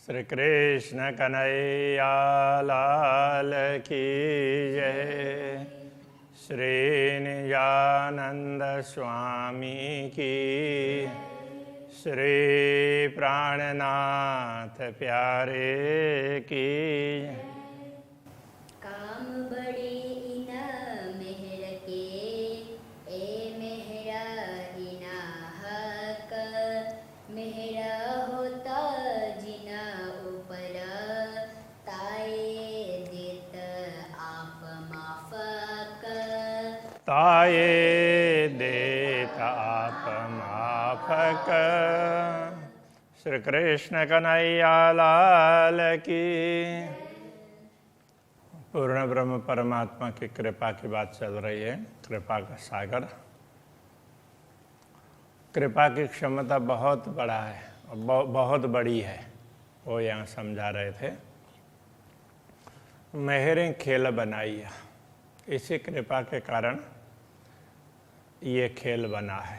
श्री कृष्ण कन्हैया लाल की जय। श्री निजानंद स्वामी की, श्री प्राणनाथ प्यारे की। काम बड़े इना मेहर के, ए मेहरा इना हक, मेहरा होता जिना ऊपर, ताए देत आप माफक। ताये देत आप माफक। श्री कृष्ण कन्हैया लाल की। पूर्ण ब्रह्म परमात्मा की कृपा की बात चल रही है। कृपा का सागर, कृपा की क्षमता बहुत बड़ा है और बहुत बड़ी है, वो यहाँ समझा रहे थे। मेहरें खेल बनाई, इसी कृपा के कारण ये खेल बना है।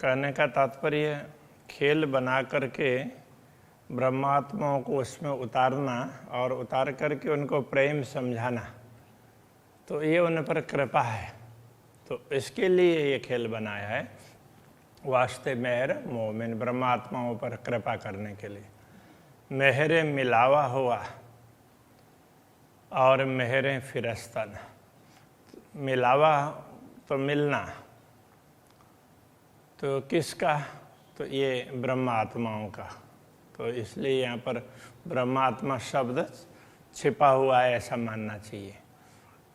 कहने का तात्पर्य खेल बना करके ब्रह्मात्माओं को उसमें उतारना और उतार करके उनको प्रेम समझाना, तो ये उन पर कृपा है। तो इसके लिए ये खेल बनाया है। वास्ते मेहर मोमिन, ब्रह्मात्माओं पर कृपा करने के लिए। मेहरें मिलावा हुआ और मेहरें फिरस्तन। मिलावा तो मिलना, तो किसका? तो ये ब्रह्मात्माओं का। तो इसलिए यहाँ पर ब्रह्मात्मा शब्द छिपा हुआ है, ऐसा मानना चाहिए।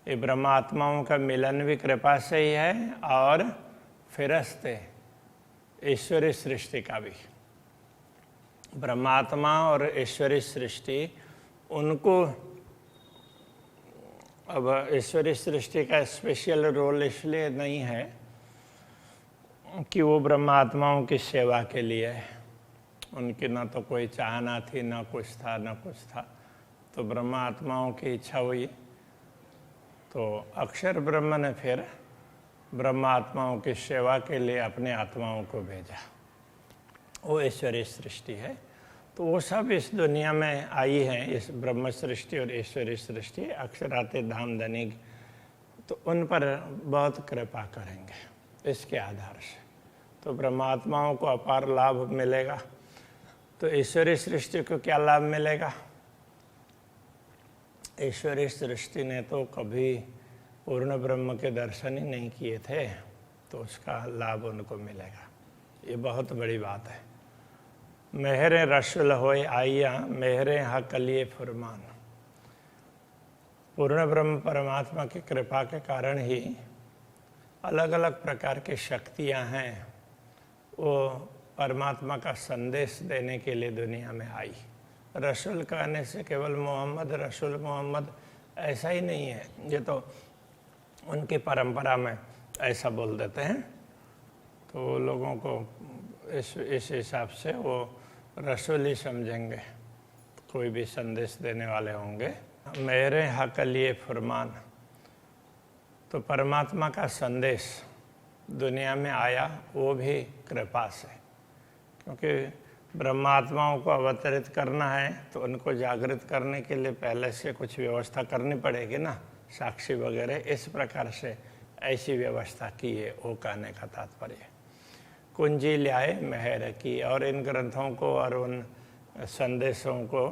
ये ब्रह्मात्माओं का मिलन भी कृपा से ही है और फिरस्ते ईश्वरी सृष्टि का भी। ब्रह्मात्मा और ईश्वरी सृष्टि, उनको अब ईश्वरी सृष्टि का स्पेशल रोल इसलिए नहीं है कि वो ब्रह्मात्माओं की सेवा के लिए है। उनकी ना तो कोई चाहना थी, ना कुछ था। तो ब्रह्मात्माओं की इच्छा हुई, तो अक्षर ब्रह्म ने फिर ब्रह्मात्माओं की सेवा के लिए अपने आत्माओं को भेजा। वो ईश्वरीय सृष्टि है। तो वो सब इस दुनिया में आई हैं, इस ब्रह्म सृष्टि और ईश्वरीय सृष्टि, अक्षराते धाम धनिक, तो उन पर बहुत कृपा करेंगे इसके आधार से। तो ब्रह्मात्माओं को अपार लाभ मिलेगा, तो ईश्वरीय सृष्टि को क्या लाभ मिलेगा? ईश्वरीय सृष्टि ने तो कभी पूर्ण ब्रह्म के दर्शन ही नहीं किए थे, तो उसका लाभ उनको मिलेगा। ये बहुत बड़ी बात है। मेहरें रसुल होए आइया, मेहरें हक लिए फुरमान। पूर्ण ब्रह्म परमात्मा की कृपा के कारण ही अलग अलग प्रकार की शक्तियां हैं, वो परमात्मा का संदेश देने के लिए दुनिया में आई। रसूल कहने से केवल मोहम्मद, रसूल मोहम्मद ऐसा ही नहीं है, ये तो उनकी परंपरा में ऐसा बोल देते हैं, तो लोगों को इस हिसाब से वो रसूल ही समझेंगे, कोई भी संदेश देने वाले होंगे। मेरे हक लिए फरमान, तो परमात्मा का संदेश दुनिया में आया वो भी कृपा से, क्योंकि ब्रह्मात्माओं को अवतरित करना है तो उनको जागृत करने के लिए पहले से कुछ व्यवस्था करनी पड़ेगी ना, साक्षी वगैरह। इस प्रकार से ऐसी व्यवस्था की है, वो कहने का तात्पर्य। कुंजी लाए मेहर की, और इन ग्रंथों को और उन संदेशों को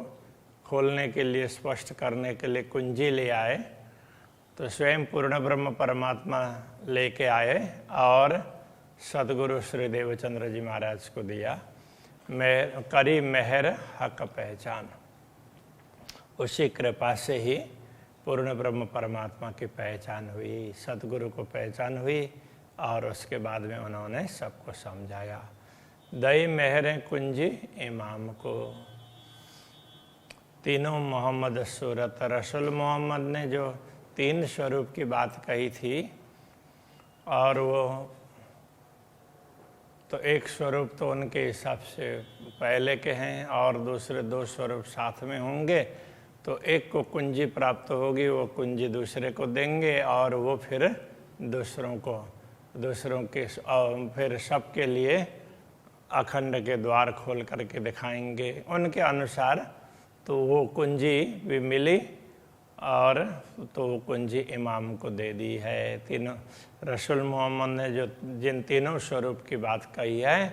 खोलने के लिए, स्पष्ट करने के लिए कुंजी ले आए, तो स्वयं पूर्ण ब्रह्म परमात्मा लेके आए और सदगुरु श्री देवचंद्र जी महाराज को दिया। मैं करी मेहर हक पहचान, उसी कृपा से ही पूर्ण ब्रह्म परमात्मा की पहचान हुई, सदगुरु को पहचान हुई, और उसके बाद में उन्होंने सबको समझाया। दई मेहरें कुंजी इमाम को, तीनों मोहम्मद सूरत। रसूल मोहम्मद ने जो तीन स्वरूप की बात कही थी, और वो तो एक स्वरूप तो उनके हिसाब से पहले के हैं और दूसरे दो स्वरूप साथ में होंगे, तो एक को कुंजी प्राप्त होगी, वो कुंजी दूसरे को देंगे, और वो फिर दूसरों के फिर सबके लिए अखंड के द्वार खोल करके दिखाएंगे। उनके अनुसार तो वो कुंजी भी मिली और तो वो कुंजी इमाम को दे दी है। तीनों रसूल मोहम्मद ने जो जिन तीनों स्वरूप की बात कही है,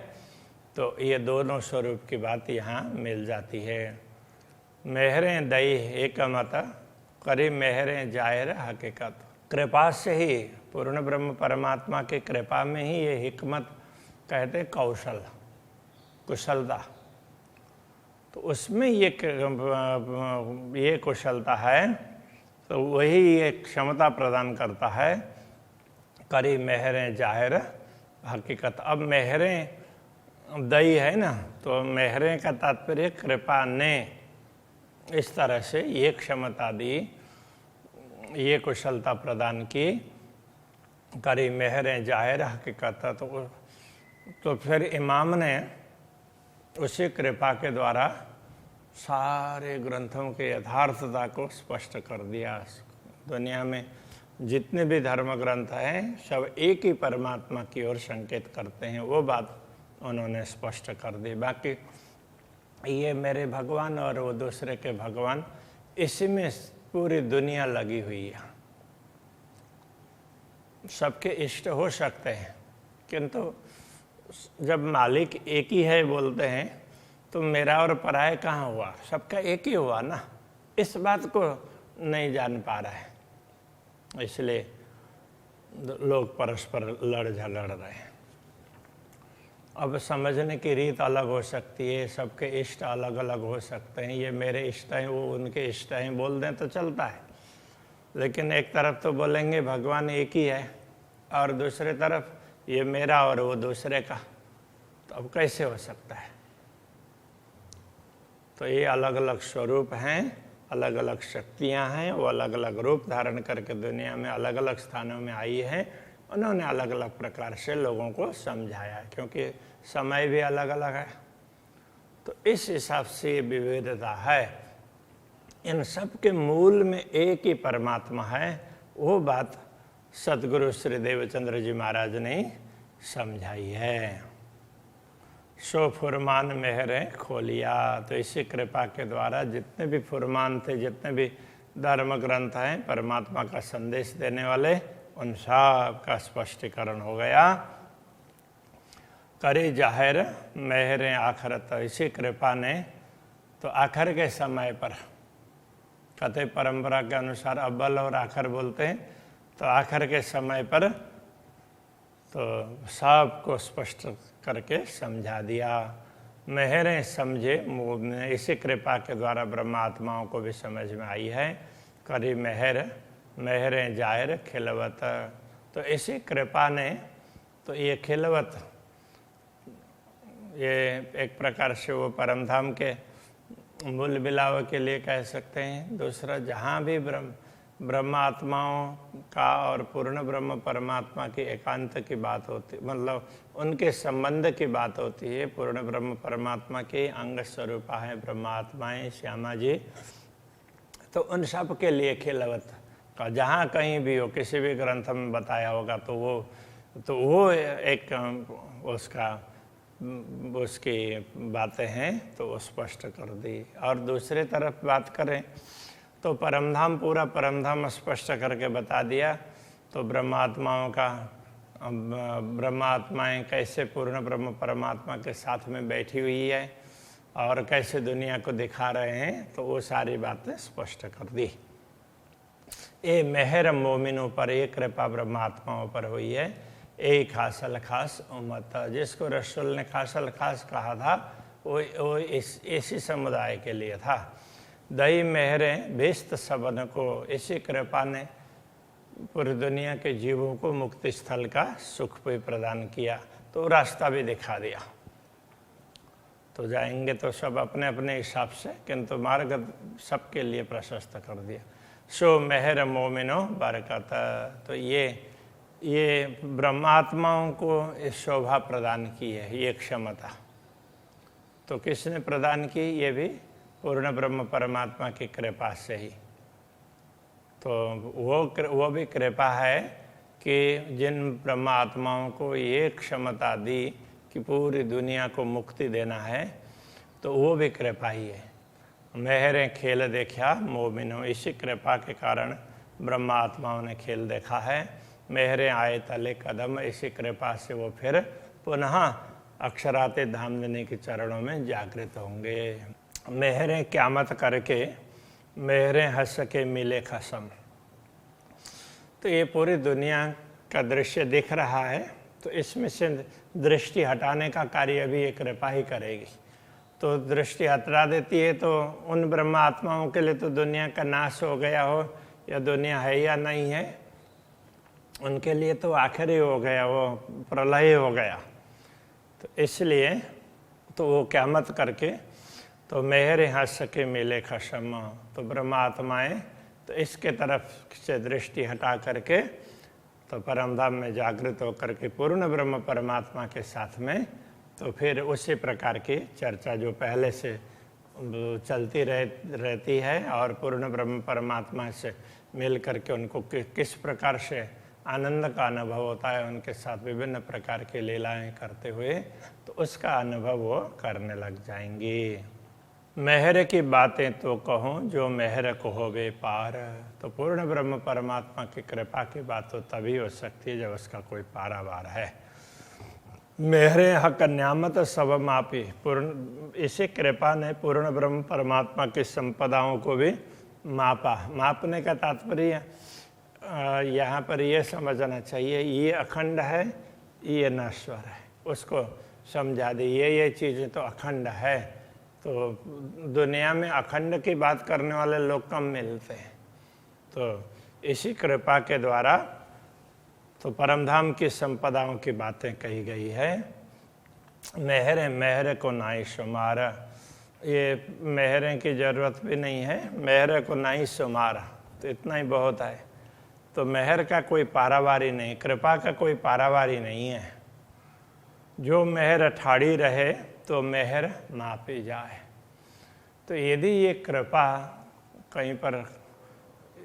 तो ये दोनों स्वरूप की बात यहाँ मिल जाती है। मेहरें दई एक मत करी मेहरें जाहिर हकीकत। कृपा से ही, पूर्ण ब्रह्म परमात्मा की कृपा में ही ये हिकमत कहते कौशल, कुशलता, तो उसमें ये कुशलता है, तो वही ये क्षमता प्रदान करता है। करी मेहरें जाहिर हकीकत। अब मेहरें दई है ना, तो मेहरें का तात्पर्य कृपा ने इस तरह से ये क्षमता दी, ये कुशलता प्रदान की। करी मेहरें जाहिर हकीकत, तो फिर इमाम ने उसी कृपा के द्वारा सारे ग्रंथों के यथार्थता को स्पष्ट कर दिया। दुनिया में जितने भी धर्म ग्रंथ हैं सब एक ही परमात्मा की ओर संकेत करते हैं, वो बात उन्होंने स्पष्ट कर दी। बाकी ये मेरे भगवान और वो दूसरे के भगवान, इसी में पूरी दुनिया लगी हुई है। सबके इष्ट हो सकते हैं, किंतु जब मालिक एक ही है बोलते हैं, तो मेरा और पराया कहाँ हुआ, सबका एक ही हुआ ना। इस बात को नहीं जान पा रहा है, इसलिए लोग परस्पर लड़ झगड़ रहे हैं। अब समझने की रीत अलग हो सकती है, सबके इष्ट अलग अलग हो सकते हैं। ये मेरे इष्ट हैं, वो उनके इष्ट हैं बोल दें तो चलता है, लेकिन एक तरफ तो बोलेंगे भगवान एक ही है और दूसरी तरफ ये मेरा और वो दूसरे का, तो अब कैसे हो सकता है। तो ये अलग अलग स्वरूप हैं, अलग अलग शक्तियां हैं, वो अलग अलग रूप धारण करके दुनिया में अलग अलग स्थानों में आई है। उन्होंने अलग अलग प्रकार से लोगों को समझाया, क्योंकि समय भी अलग अलग है, तो इस हिसाब से ये विविधता है। इन सब के मूल में एक ही परमात्मा है, वो बात सतगुरु श्री देवचंद्र जी महाराज ने समझाई है। सो फुरमान मेहरें खोलिया, तो इसी कृपा के द्वारा जितने भी फुरमान थे, जितने भी धर्म ग्रंथ हैं परमात्मा का संदेश देने वाले, उन सब का स्पष्टीकरण हो गया। करी जाहिर मेहरें आखरत, इसी कृपा ने तो आखिर के समय पर, कथे परंपरा के अनुसार अव्वल और आखिर बोलते हैं, तो आखिर के समय पर तो सबको स्पष्ट करके समझा दिया। मेहरें समझे, इसी कृपा के द्वारा ब्रह्मात्माओं को भी समझ में आई है। करी मेहरें जाहिर खिलवत, तो इसी कृपा ने तो ये खिलवत, ये एक प्रकार से वो परमधाम के मूल बिलाव के लिए कह सकते हैं। दूसरा, जहाँ भी ब्रह्मात्माओं का और पूर्ण ब्रह्म परमात्मा की एकांत की बात होती, मतलब उनके संबंध की बात होती है, पूर्ण ब्रह्म परमात्मा के अंग स्वरूपा है ब्रह्मात्माएं श्यामा जी, तो उन सब के लिए खिलवत का जहाँ कहीं भी हो, किसी भी ग्रंथ में बताया होगा, तो वो एक उसकी बातें हैं, तो वो स्पष्ट कर दी। और दूसरी तरफ बात करें तो परमधाम, पूरा परमधाम स्पष्ट करके बता दिया। तो ब्रह्मात्माएं कैसे पूर्ण ब्रह्म परमात्मा के साथ में बैठी हुई है और कैसे दुनिया को दिखा रहे हैं, तो वो सारी बातें स्पष्ट कर दी। ये मेहर मोमिनों पर, ये कृपा ब्रह्मात्माओं पर हुई है। एक खासल खास उम्मत, जिसको रसूल ने खासल खास कहा था, वो इसी समुदाय के लिए था। दई मेहरें बेस्त सबन को, इसी कृपा ने पूरी दुनिया के जीवों को मुक्ति स्थल का सुख भी प्रदान किया, तो रास्ता भी दिखा दिया। तो जाएंगे तो सब अपने अपने हिसाब से, किंतु मार्ग सबके लिए प्रशस्त कर दिया। सो मेहर मोमिनो बरकत, तो ये ब्रह्मात्माओं को इस शोभा प्रदान की है, ये क्षमता। तो किसने प्रदान की? ये भी पूर्ण ब्रह्म परमात्मा की कृपा से ही। तो वो भी कृपा है कि जिन ब्रह्मात्माओं को ये क्षमता दी कि पूरी दुनिया को मुक्ति देना है, तो वो भी कृपा ही है। मेहरें खेल देखा मोमिनो, इसी कृपा के कारण ब्रह्मा आत्माओं ने खेल देखा है। मेहरें आए तले कदम, इसी कृपा से वो फिर पुनः अक्षराते धामधनी के चरणों में जागृत होंगे। मेहरें क़यामत करके, मेहरें हंस के मिले खसम। तो ये पूरी दुनिया का दृश्य दिख रहा है, तो इसमें से दृष्टि हटाने का कार्य भी ये कृपा ही करेगी। तो दृष्टि हटा देती है तो उन ब्रह्मा आत्माओं के लिए तो दुनिया का नाश हो गया हो या दुनिया है या नहीं है, उनके लिए तो आखिर ही हो गया, वो प्रलय हो गया। तो इसलिए तो वो क़यामत करके तो मेहर हंस के मिले खसम, तो ब्रह्मा आत्माएं तो इसके तरफ से दृष्टि हटा करके तो परमधाम में जागृत होकर के पूर्ण ब्रह्म परमात्मा के साथ में तो फिर उसी प्रकार की चर्चा जो पहले से चलती रहती है और पूर्ण ब्रह्म परमात्मा से मिल करके उनको किस प्रकार से आनंद का अनुभव होता है, उनके साथ विभिन्न प्रकार की लीलाएं करते हुए तो उसका अनुभव वो करने लग जाएंगी। मेहर की बातें तो कहूँ जो मेहर को होवे पार, तो पूर्ण ब्रह्म परमात्मा की कृपा की बात तो तभी हो सकती है जब उसका कोई पारावार है। मेहरे हक न्यामत सब मापी, पूर्ण इसी कृपा ने पूर्ण ब्रह्म परमात्मा की संपदाओं को भी मापा। मापने का तात्पर्य यहाँ पर यह समझना चाहिए, ये अखंड है, ये नश्वर है, उसको समझा दी। ये चीज़ें तो अखंड है, तो दुनिया में अखंड की बात करने वाले लोग कम मिलते हैं। तो इसी कृपा के द्वारा तो परमधाम की संपदाओं की बातें कही गई है। मेहर को नाई शुमार, ये मेहरें की ज़रूरत भी नहीं है, मेहर को नाई शुमार, तो इतना ही बहुत है। तो मेहर का कोई पारावारी नहीं, कृपा का कोई पारावारी नहीं है। जो मेहर ठाड़ी रहे तो मेहर मापी जाए। तो यदि ये कृपा कहीं पर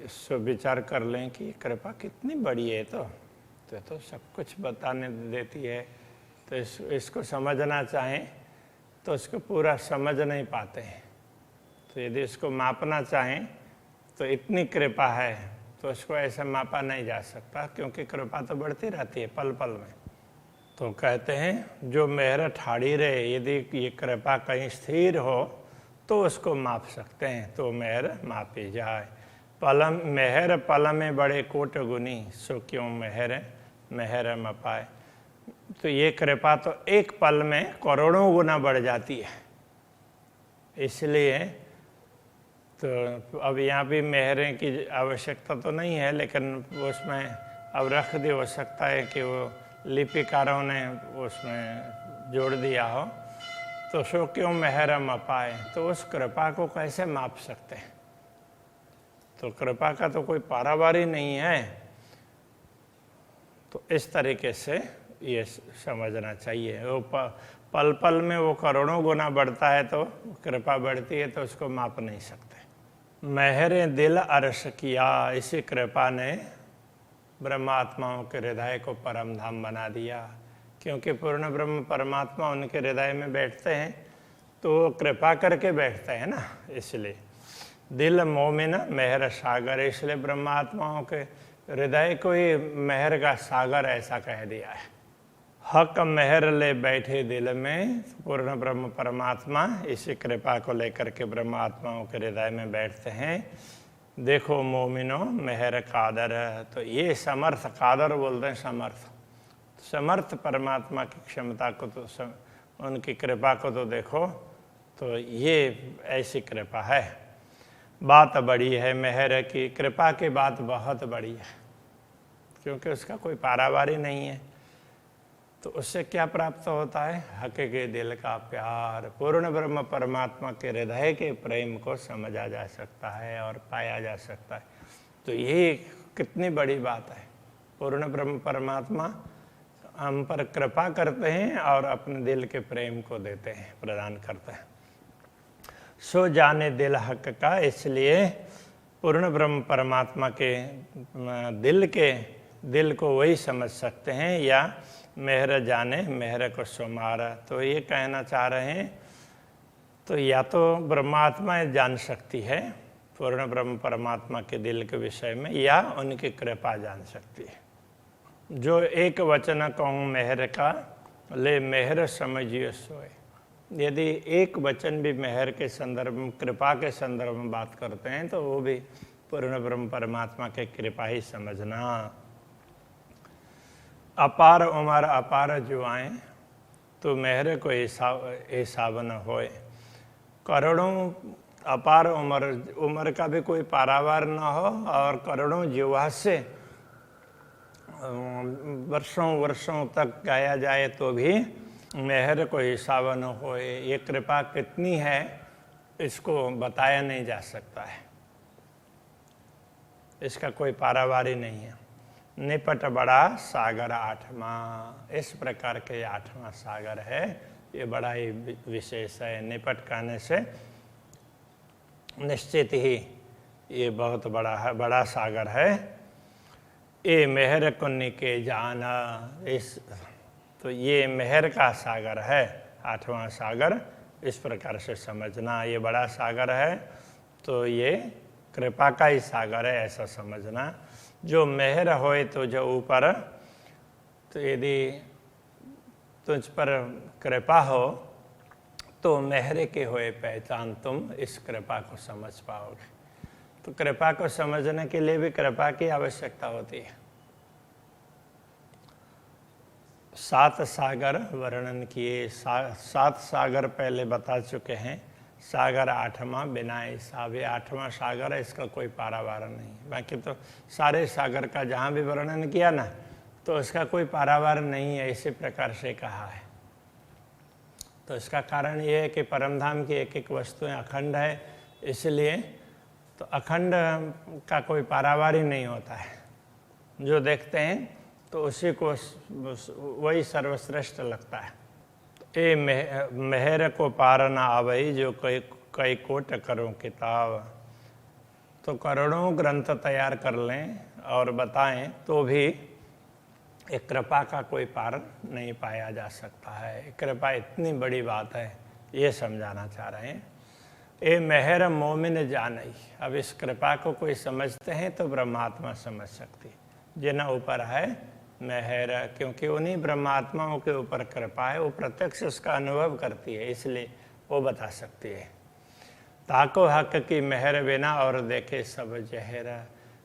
इसको विचार कर लें कि कृपा कितनी बड़ी है, तो सब कुछ बताने देती है, तो इसको समझना चाहें तो इसको पूरा समझ नहीं पाते हैं। तो यदि इसको मापना चाहें तो इतनी कृपा है तो इसको ऐसे मापा नहीं जा सकता, क्योंकि कृपा तो बढ़ती रहती है पल पल में। तो कहते हैं जो मेहर ठाड़ी रहे, यदि ये कृपा कहीं स्थिर हो तो उसको माप सकते हैं, तो मेहर मापी जाए। पलम मेहर पल में बड़े कोट गुनी, सो क्यों मेहर मपाए। तो ये कृपा तो एक पल में करोड़ों गुना बढ़ जाती है। इसलिए तो अब यहाँ भी मेहरें की आवश्यकता तो नहीं है, लेकिन उसमें अब रख दी, हो सकता है कि वो लिपिकारों ने उसमें जोड़ दिया हो। तो सो क्यों मेहर मपाए, तो उस कृपा को कैसे माप सकते हैं। तो कृपा का तो कोई पारावारी नहीं है। तो इस तरीके से ये समझना चाहिए। वो पल पल में वो करोड़ों गुना बढ़ता है, तो कृपा बढ़ती है, तो उसको माप नहीं सकते। मेहरे दिल अर्श किया, इसी कृपा ने ब्रह्मात्माओं के हृदय को परम धाम बना दिया। क्योंकि पूर्ण ब्रह्म परमात्मा उनके हृदय में बैठते हैं, तो कृपा करके बैठते हैं ना, इसलिए दिल मोमिन मेहर सागर, इसलिए ब्रह्मात्माओं के हृदय को ही मेहर का सागर ऐसा कह दिया है। हक मेहर ले बैठे दिल में, पूर्ण ब्रह्म परमात्मा इसी कृपा को लेकर के ब्रह्मात्माओं के हृदय में बैठते हैं। देखो मोमिनो मेहर कादर, तो ये समर्थ, कादर बोलते हैं समर्थ, समर्थ परमात्मा की क्षमता को तो उनकी कृपा को तो देखो, तो ये ऐसी कृपा है। बात बड़ी है मेहर की, कृपा की बात बहुत बड़ी है, क्योंकि उसका कोई पारावारी नहीं है। तो उससे क्या प्राप्त होता है, हकीकी दिल का प्यार, पूर्ण ब्रह्म परमात्मा के हृदय के प्रेम को समझा जा सकता है और पाया जा सकता है। तो ये कितनी बड़ी बात है। पूर्ण ब्रह्म परमात्मा हम पर कृपा करते हैं और अपने दिल के प्रेम को देते हैं, प्रदान करते हैं। सो जाने दिल हक का, इसलिए पूर्ण ब्रह्म परमात्मा के दिल के दिल को वही समझ सकते हैं, या मेहर जाने मेहर को सुमारा। तो ये कहना चाह रहे हैं, तो या तो ब्रह्मात्मा जान सकती है पूर्ण ब्रह्म परमात्मा के दिल के विषय में, या उनकी कृपा जान सकती है। जो एक वचन कहूँ मेहर का, ले मेहर समझिए सोए। यदि एक वचन भी मेहर के संदर्भ में, कृपा के संदर्भ में बात करते हैं, तो वो भी पूर्ण ब्रह्म परमात्मा के कृपा ही समझना। अपार उमर अपार जुआएं, तो मेहर को हिसाब न होए। करोड़ों अपार उम्र का भी कोई पारावार न हो, और करोड़ों जुआ से वर्षों वर्षों तक गाया जाए तो भी मेहर को हिसाब न होए। ये कृपा कितनी है इसको बताया नहीं जा सकता है, इसका कोई पारावार ही नहीं है। निपट बड़ा सागर आठवां, इस प्रकार के आठवां सागर है, ये बड़ा ही विशेष है। निपट कहने से निश्चित ही ये बहुत बड़ा है, बड़ा सागर है। ये मेहर कुन्नी के जाना, इस तो ये मेहर का सागर है, आठवां सागर, इस प्रकार से समझना। ये बड़ा सागर है तो ये कृपा का ही सागर है, ऐसा समझना। जो मेहर होए तो जो ऊपर, तो यदि तुझ पर कृपा हो तो मेहर के होए पहचान तुम इस कृपा को समझ पाओगे। तो कृपा को समझने के लिए भी कृपा की आवश्यकता होती है। 7 सागर वर्णन किए, 7 सागर पहले बता चुके हैं। सागर आठवां बिना हिसाब, 8वां सागर है, इसका कोई पारावार नहीं। बाकी तो सारे सागर का जहाँ भी वर्णन किया ना, तो इसका कोई पारावार नहीं है, इसी प्रकार से कहा है। तो इसका कारण ये है कि परमधाम की एक एक वस्तुएं अखंड है, इसलिए तो अखंड का कोई पारावार ही नहीं होता है। जो देखते हैं तो उसी को वही सर्वश्रेष्ठ लगता है। ए मेहर को पार न आवई, जो कई कोट करो किताब। तो करोड़ों ग्रंथ तैयार कर लें और बताएं तो भी एक कृपा का कोई पार नहीं पाया जा सकता है। कृपा इतनी बड़ी बात है, ये समझाना चाह रहे हैं। ए मेहर मोमिन जानई। अब इस कृपा को कोई समझते हैं तो ब्रह्मात्मा समझ सकती, जिन्हें ऊपर है मेहर, क्योंकि उन्हीं ब्रह्मात्माओं के ऊपर कृपा है, वो प्रत्यक्ष उसका अनुभव करती है, इसलिए वो बता सकती है। ताको हक की मेहर बिना और देखे सब जहर।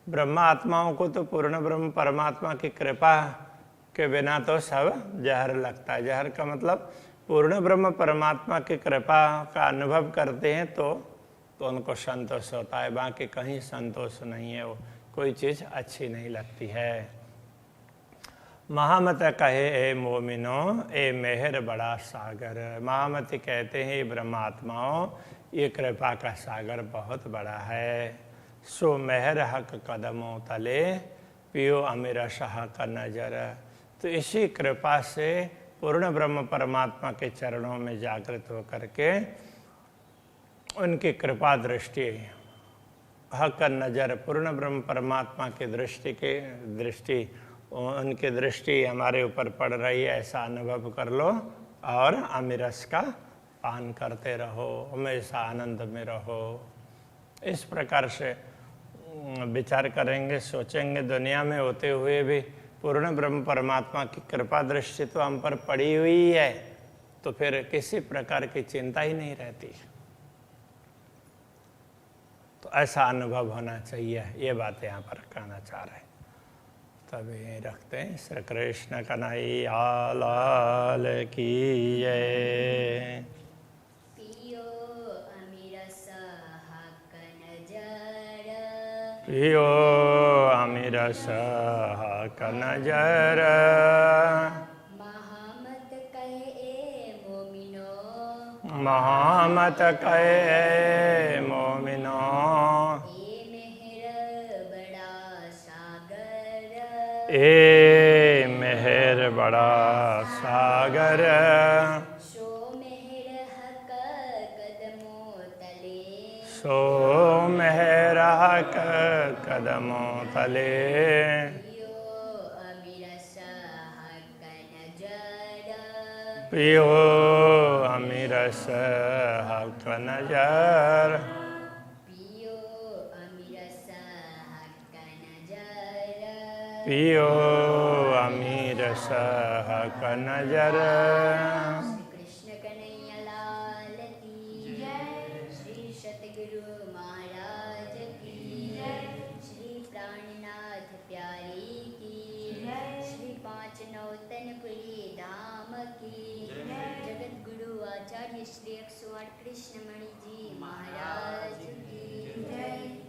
ब्रह्मा आत्माओं को तो पूर्ण ब्रह्म परमात्मा की कृपा के बिना तो सब जहर लगता है। जहर का मतलब पूर्ण ब्रह्म परमात्मा की कृपा का अनुभव करते हैं तो उनको संतोष होता है, बाकी कहीं संतोष नहीं है, वो कोई चीज़ अच्छी नहीं लगती है। महामत कहे ए मोमिनो, ए मेहर बड़ा सागर। महामती कहते हैं ब्रह्मात्माओं, ये कृपा का सागर बहुत बड़ा है। सो मेहर हक कदमों तले, पियो अमीर शाह का नजर। तो इसी कृपा से पूर्ण ब्रह्म परमात्मा के चरणों में जागृत होकर के उनकी कृपा दृष्टि, हक नजर, पूर्ण ब्रह्म परमात्मा की दृष्टि उनकी दृष्टि हमारे ऊपर पड़ रही है, ऐसा अनुभव कर लो और अमीरस का पान करते रहो, हमेशा आनंद में रहो। इस प्रकार से विचार करेंगे, सोचेंगे, दुनिया में होते हुए भी पूर्ण ब्रह्म परमात्मा की कृपा दृष्टि तो हम पर पड़ी हुई है, तो फिर किसी प्रकार की चिंता ही नहीं रहती। तो ऐसा अनुभव होना चाहिए, ये बात यहाँ पर कहना चाह रहे हैं। तभी रखते हैं। श्री कृष्ण कन्हैया लाल की जय। पियो अमीरस हक नजर, पियो अमीरस हक नजर। महामत कहे मोमिनो, महामत कहे मोमिनो, ए मेहर बड़ा सागर। सो मेहर हक कदमों तले, सो मेहर हक कदमों तले। पियो पियो अमीरस हक नजर, पियो अमीरस हक नजर, पियो अमीरस हक नजर। श्री कृष्ण कन्हैया लाल की जय, श्री सतगुरु महाराज की जय, श्री प्राणनाथ प्यारी की जय, श्री पांच नौतनपुरी धाम की जय, जगत गुरु आचार्य श्री 108 कृष्णमणि जी महाराज की जय।